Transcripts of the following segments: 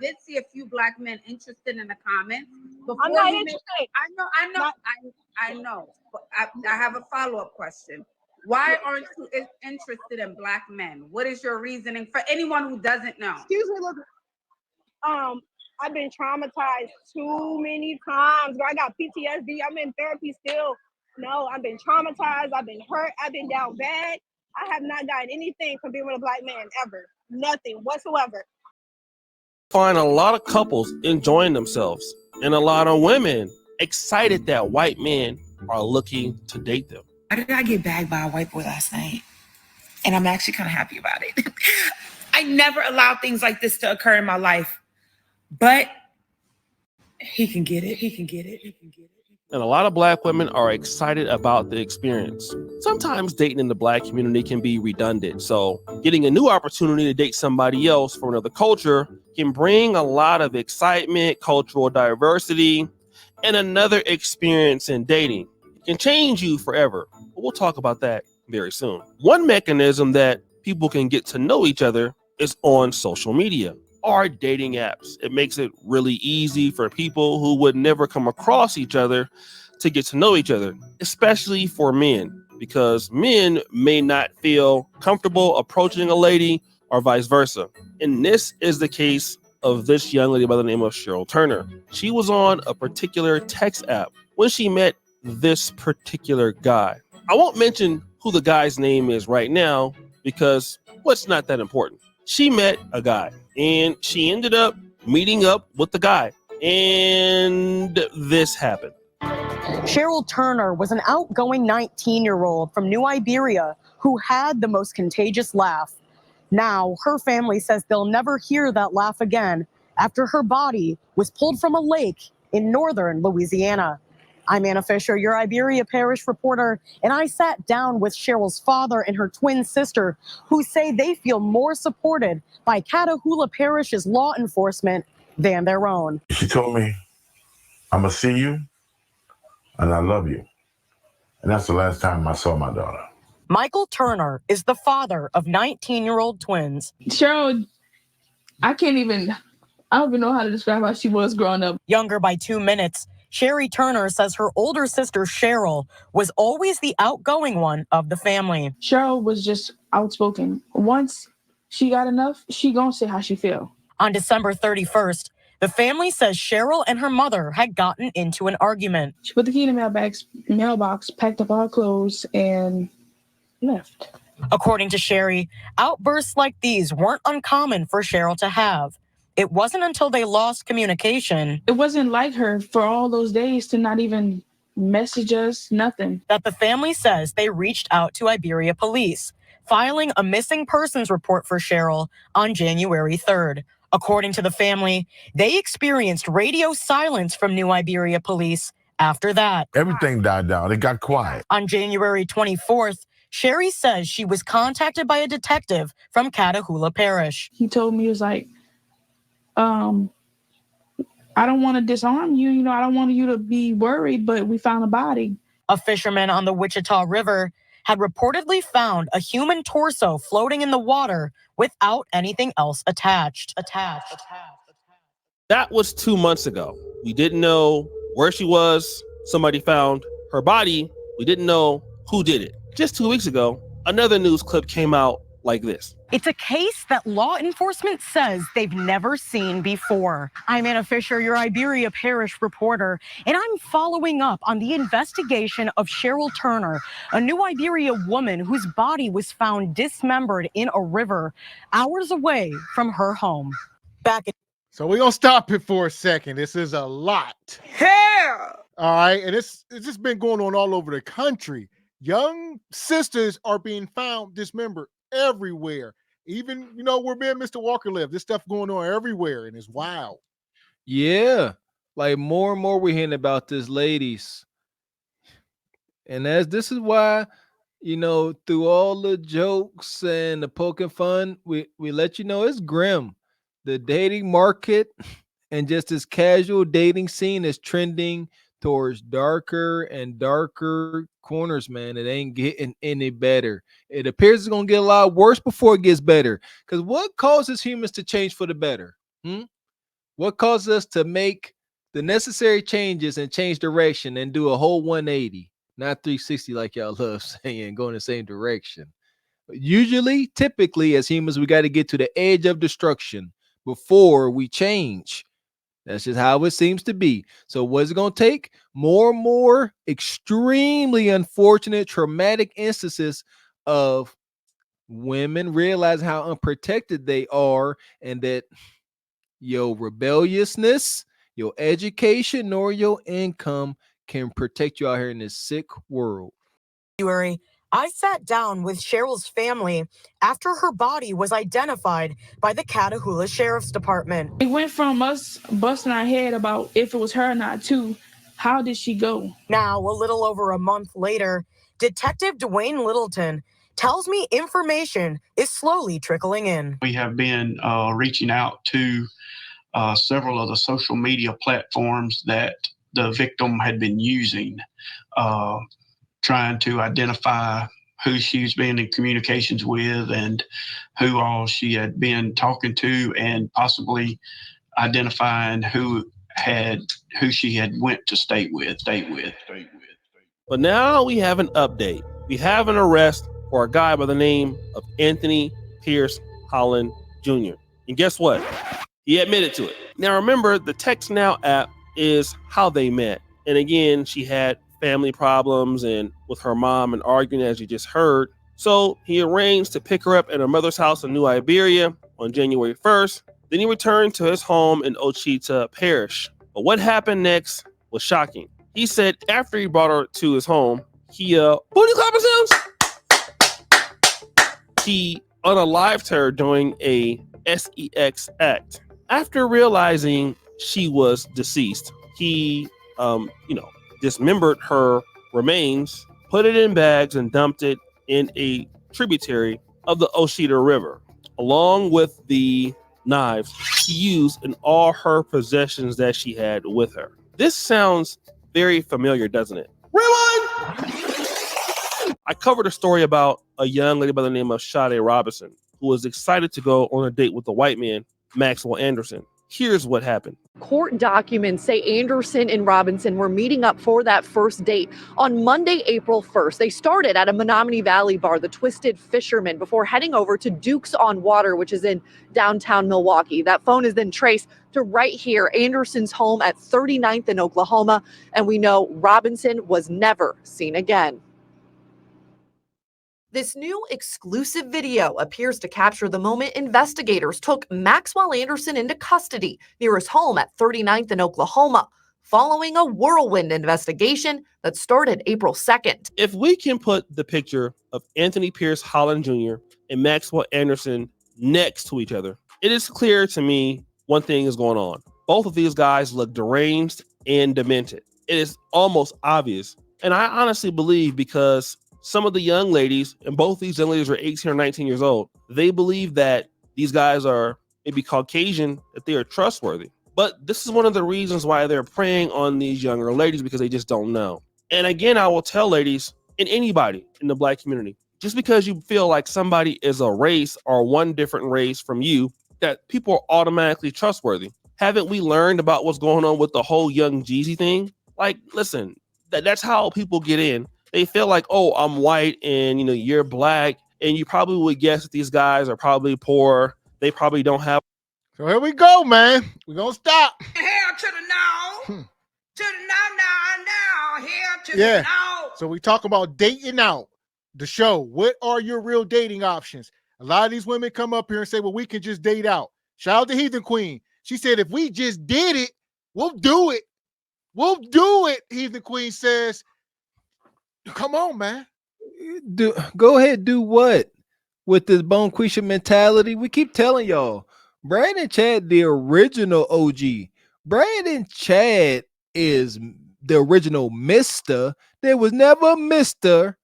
did see a few black men interested in the comments. Before I'm not you interested. I know. But I have a follow-up question. Why aren't you interested in black men? What is your reasoning for anyone who doesn't know? Excuse me, look. I've been traumatized too many times. Bro, I got PTSD. I'm in therapy still. No, I've been traumatized. I've been hurt. I've been down bad. I have not gotten anything from being with a black man ever. Nothing whatsoever. Find a lot of couples enjoying themselves and a lot of women excited that white men are looking to date them. Why did I get bagged by a white boy last night? And I'm actually kind of happy about it. I never allowed things like this to occur in my life. But he can get it. He can get it. He can get it. And a lot of black women are excited about the experience. Sometimes dating in the black community can be redundant. So getting a new opportunity to date somebody else from another culture can bring a lot of excitement, cultural diversity, and another experience in dating. It can change you forever. But we'll talk about that very soon. One mechanism that people can get to know each other is on social media or dating apps. It makes it really easy for people who would never come across each other to get to know each other, especially for men, because men may not feel comfortable approaching a lady or vice versa. And this is the case of this young lady by the name of Cheryl Turner. She was on a particular text app when she met this particular guy. I won't mention who the guy's name is right now because it's not that important. She met a guy and she ended up meeting up with the guy, and this happened. Cheryl Turner was an outgoing 19-year-old from New Iberia who had the most contagious laugh. Now, her family says they'll never hear that laugh again after her body was pulled from a lake in northern Louisiana. I'm Anna Fisher, your Iberia Parish reporter, and I sat down with Cheryl's father and her twin sister, who say they feel more supported by Catahoula Parish's law enforcement than their own. She told me, I'm going to see you, and I love you. And that's the last time I saw my daughter. Michael Turner is the father of 19-year-old twins. Cheryl, I don't even know how to describe how she was growing up. Younger by 2 minutes, Sherry Turner says her older sister Cheryl was always the outgoing one of the family. Cheryl was just outspoken. Once she got enough, she gonna say how she feel. On December 31st, the family says Cheryl and her mother had gotten into an argument. She put the key in the mailbox, packed up all her clothes, and left. According to Sherry, outbursts like these weren't uncommon for Cheryl to have. It wasn't until they lost communication. It wasn't like her for all those days to not even message us, nothing. That the family says they reached out to Iberia police, filing a missing persons report for Cheryl on January 3rd. According to the family, they experienced radio silence from New Iberia police after that. Everything died down. It got quiet. On January 24th, Sherry says she was contacted by a detective from Catahoula Parish. He told me, he was like, I don't want to disarm you. I don't want you to be worried, but we found a body. A fisherman on the Wichita River had reportedly found a human torso floating in the water without anything else attached. That was 2 months ago. We didn't know where she was. Somebody found her body. We didn't know who did it. Just 2 weeks ago, another news clip came out like this. It's a case that law enforcement says they've never seen before. I'm Anna Fisher, your Iberia Parish reporter, and I'm following up on the investigation of Cheryl Turner, a New Iberia woman whose body was found dismembered in a river hours away from her home. So we're going to stop it for a second. This is a lot. Yeah. All right. And it's just been going on all over the country. Young sisters are being found dismembered everywhere. Even, where me and Mr. Walker live, this stuff going on everywhere, and it's wild. Yeah. Like more and more we're hearing about this, ladies. And this is why, through all the jokes and the poking fun, we let you know it's grim. The dating market and just this casual dating scene is trending towards darker and darker corners, man. It ain't getting any better. It appears it's going to get a lot worse before it gets better. Because what causes humans to change for the better? What caused us to make the necessary changes and change direction and do a whole 180, not 360 like y'all love saying, go in the same direction? Usually, typically, as humans, we got to get to the edge of destruction before we change. That's just how it seems to be. So what's it going to take? More and more extremely unfortunate, traumatic instances of women realize how unprotected they are, and that your rebelliousness, your education, nor your income can protect you out here in this sick world. January, I sat down with Cheryl's family after her body was identified by the Catahoula Sheriff's Department. It went from us busting our head about if it was her or not to how did she go? Now, a little over a month later, Detective Dwayne Littleton tells me information is slowly trickling in. We have been reaching out to several of the social media platforms that the victim had been using, trying to identify who she's been in communications with and who all she had been talking to, and possibly identifying who she had went to stay with. But now we have an update. We have an arrest for a guy by the name of Anthony Pierce Holland Jr. And guess what? He admitted to it. Now remember, the Text Now app is how they met. And again, she had family problems and with her mom and arguing, as you just heard. So he arranged to pick her up at her mother's house in New Iberia on January 1st. Then he returned to his home in Ochita Parish. But what happened next was shocking. He said after he brought her to his home, he booty clapping sounds. He unalived her during a sex act. After realizing she was deceased, he dismembered her remains, put it in bags, and dumped it in a tributary of the Ochita River, along with the knives she used in all her possessions that she had with her. This sounds very familiar, doesn't it? Rewind! I covered a story about a young lady by the name of Sade Robinson, who was excited to go on a date with a white man, Maxwell Anderson. Here's what happened. Court documents say Anderson and Robinson were meeting up for that first date on Monday, April 1st. They started at a Menominee Valley bar, the Twisted Fisherman, before heading over to Duke's on Water, which is in downtown Milwaukee. That phone is then traced to right here, Anderson's home at 39th in Oklahoma. And we know Robinson was never seen again. This new exclusive video appears to capture the moment investigators took Maxwell Anderson into custody near his home at 39th in Oklahoma, following a whirlwind investigation that started April 2nd. If we can put the picture of Anthony Pierce Holland Jr. and Maxwell Anderson next to each other, it is clear to me one thing is going on. Both of these guys look deranged and demented. It is almost obvious. And I honestly believe because some of the young ladies, and both these young ladies are 18 or 19 years old, they believe that these guys are maybe Caucasian, that they are trustworthy. But this is one of the reasons why they're preying on these younger ladies, because they just don't know. And again, I will tell ladies and anybody in the Black community, just because you feel like somebody is a race or one different race from you, that people are automatically trustworthy. Haven't we learned about what's going on with the whole Young Jeezy thing? Like, listen, that's how people get in. They feel like, oh, I'm white and you're black, and you probably would guess that these guys are probably poor. They probably don't have. So here we go, man. We're gonna stop. Here to the now, to the now, here to the now. So we talk about dating out. The show. What are your real dating options? A lot of these women come up here and say, well, we can just date out. Shout out to Heathen Queen. She said, if we just did it, we'll do it. We'll do it, Heathen Queen says. Come on, man. Go ahead, do what? With this Bonquisha mentality, we keep telling y'all, Brandon Chad, the original OG. Brandon Chad is the original Mr. There was never a Mr.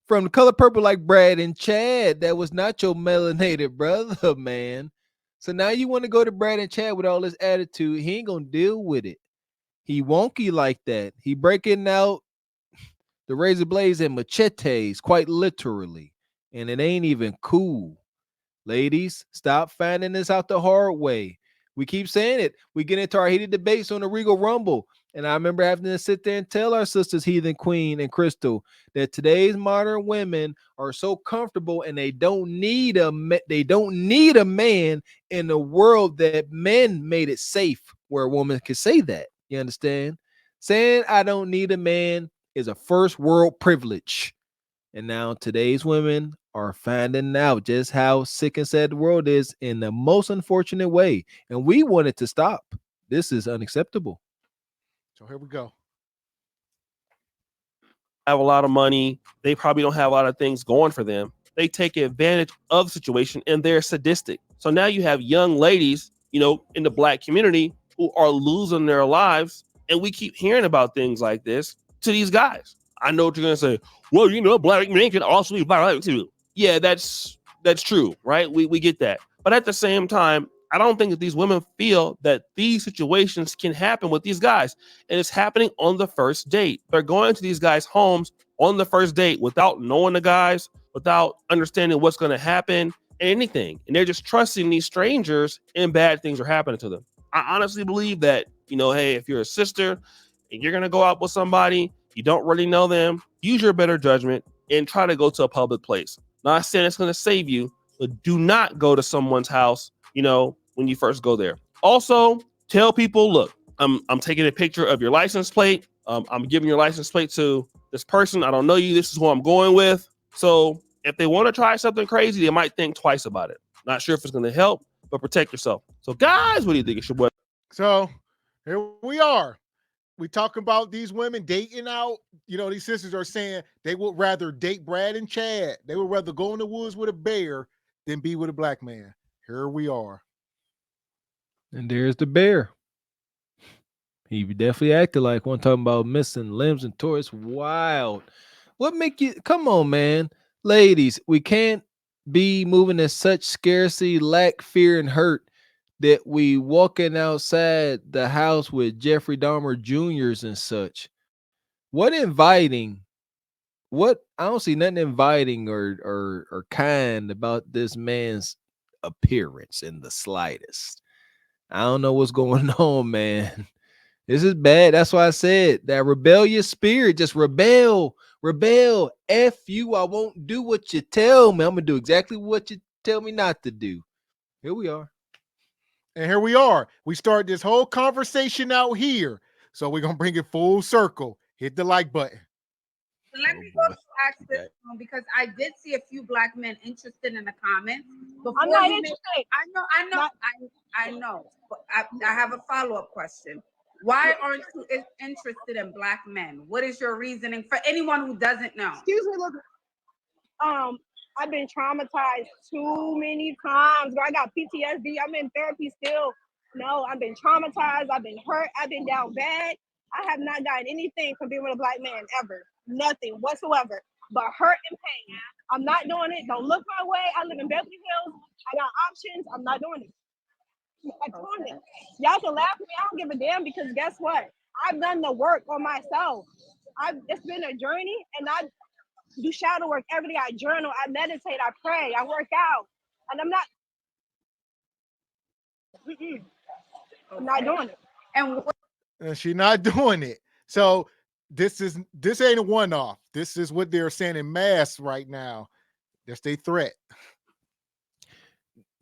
from the color purple like Brad and Chad. That was not your melanated brother, man. So now you want to go to Brad and Chad with all this attitude. He ain't gonna deal with it. He wonky like that. He breaking out the razor blades and machetes, quite literally. And it ain't even cool. Ladies, stop finding this out the hard way. We keep saying it. We get into our heated debates on the Regal Rumble. And I remember having to sit there and tell our sisters, Heathen Queen and Crystal, that today's modern women are so comfortable and they don't need a man in a world that men made it safe where a woman could say that. You understand? Saying I don't need a man is a first world privilege. And now today's women are finding out just how sick and sad the world is in the most unfortunate way. And we want it to stop. This is unacceptable. So here we go. Have a lot of money. They probably don't have a lot of things going for them. They take advantage of the situation and they're sadistic. So now you have young ladies, in the black community who are losing their lives. And we keep hearing about things like this to these guys. I know what you're going to say. Well, black men can also be black too. Yeah, that's true, right? We get that. But at the same time, I don't think that these women feel that these situations can happen with these guys. And it's happening on the first date. They're going to these guys' homes on the first date without knowing the guys, without understanding what's going to happen, anything. And they're just trusting these strangers and bad things are happening to them. I honestly believe that, hey, if you're a sister and you're going to go out with somebody, you don't really know them, use your better judgment and try to go to a public place. Not saying it's going to save you, but do not go to someone's house when you first go there. Also, tell people, look, I'm taking a picture of your license plate. I'm giving your license plate to this person. I don't know you. This is who I'm going with. So if they want to try something crazy, they might think twice about it. Not sure if it's going to help, but protect yourself. So guys, what do you think? It's your boy. So here we are. We talking about these women dating out. These sisters are saying they would rather date Brad and Chad. They would rather go in the woods with a bear than be with a black man. Here we are. And there's the bear. He definitely acted like one, talking about missing limbs and toys. Wild. What make you come on, man? Ladies, we can't be moving in such scarcity, lack, fear, and hurt that we walking outside the house with Jeffrey Dahmer Jr.'s and such. What inviting? What I don't see nothing inviting or kind about this man's appearance in the slightest. I don't know what's going on, man. This is bad. That's why I said that rebellious spirit, just rebel. F you, I won't do what you tell me. I'm going to do exactly what you tell me not to do. Here we are. And here we are. We start this whole conversation out here. So we're going to bring it full circle. Hit the like button. Let me go ask this one because I did see a few black men interested in the comments. I'm not interested. I know. But I have a follow-up question. Why aren't you interested in black men? What is your reasoning for anyone who doesn't know? Excuse me, look. I've been traumatized too many times. I got PTSD. I'm in therapy still. No, I've been traumatized. I've been hurt. I've been down bad. I have not gotten anything from being with a black man ever. Nothing whatsoever. But hurt and pain. I'm not doing it. Don't look my way. I live in Beverly Hills. I got options. I'm not doing it. I told it. Y'all can laugh at me. I don't give a damn because guess what? I've done the work on myself. It's been a journey, and I do shadow work every day. I journal, I meditate, I pray, I work out, and I'm not doing it. And she's not doing it. So this ain't a one-off. This is what they're saying in mass right now. That's their threat.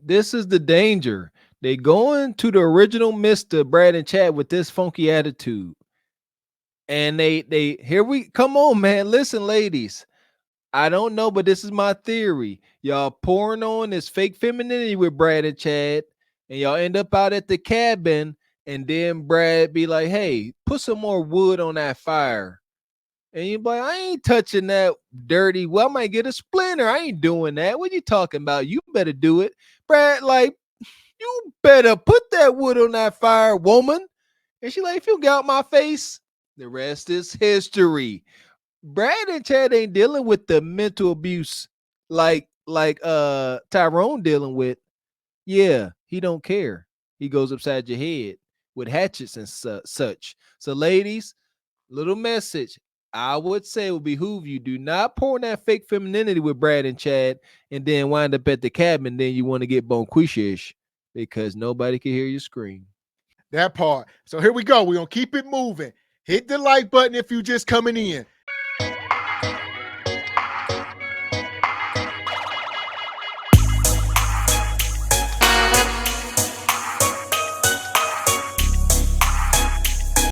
This is the danger. They going to the original Mr. Brad and Chad with this funky attitude. And they here we come on, man. Listen, ladies. I don't know, but this is my theory. Y'all pouring on this fake femininity with Brad and Chad, and y'all end up out at the cabin, and then Brad be like, hey, put some more wood on that fire. And you be like, I ain't touching that dirty. Well, I might get a splinter. I ain't doing that. What you talking about? You better do it. Brad, like, you better put that wood on that fire, woman. And she like, if you get out my face, the rest is history. Brad and Chad ain't dealing with the mental abuse like Tyrone dealing with. Yeah, he don't care. He goes upside your head with hatchets and such. So, ladies, little message. I would say it would behoove you. Do not pour in that fake femininity with Brad and Chad and then wind up at the cabin. Then you want to get bonquisha-ish. because nobody can hear you scream. That part. So here we go. We're going to keep it moving. Hit the like button if you just coming in.